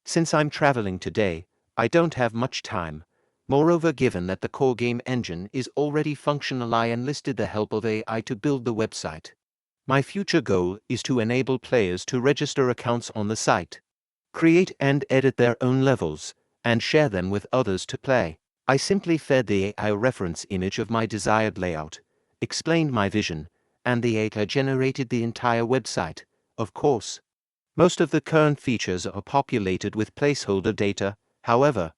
Since I'm traveling today, I don't have much time. Moreover, given that the core game engine is already functional, I enlisted the help of AI to build the website. My future goal is to enable players to register accounts on the site, create and edit their own levels, and share them with others to play. I simply fed the AI a reference image of my desired layout, explained my vision, and the AI generated the entire website. Of course, most of the current features are populated with placeholder data. However,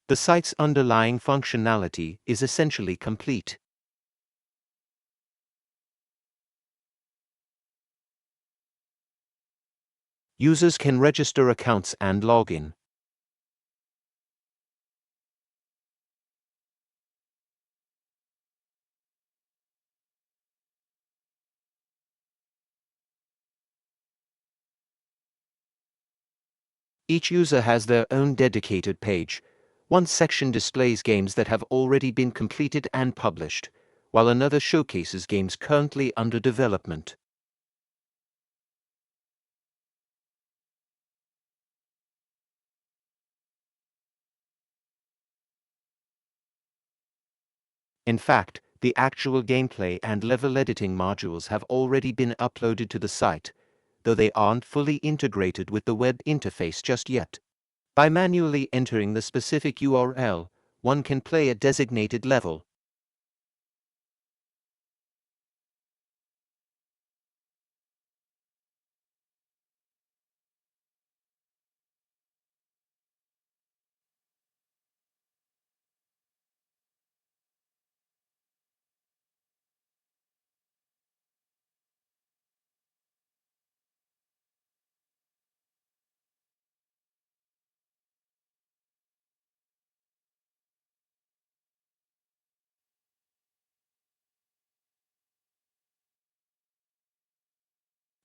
the site's underlying functionality is essentially complete. Users can register accounts and log in. Each user has their own dedicated page. One section displays games that have already been completed and published, while another showcases games currently under development. In fact, the actual gameplay and level editing modules have already been uploaded to the site, though they aren't fully integrated with the web interface just yet. By manually entering the specific URL, one can play a designated level.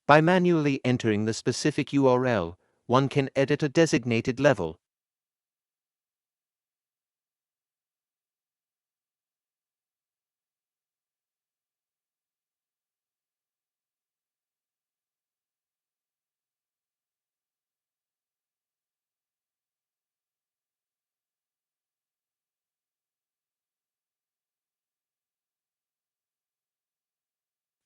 By manually entering the specific URL, one can edit a designated level.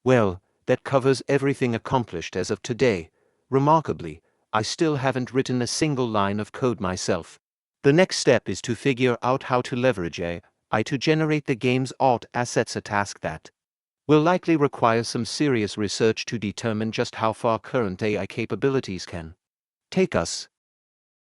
Well, that covers everything accomplished as of today. Remarkably, I still haven't written a single line of code myself. The next step is to figure out how to leverage AI to generate the game's art assets, a task that will likely require some serious research to determine just how far current AI capabilities can take us.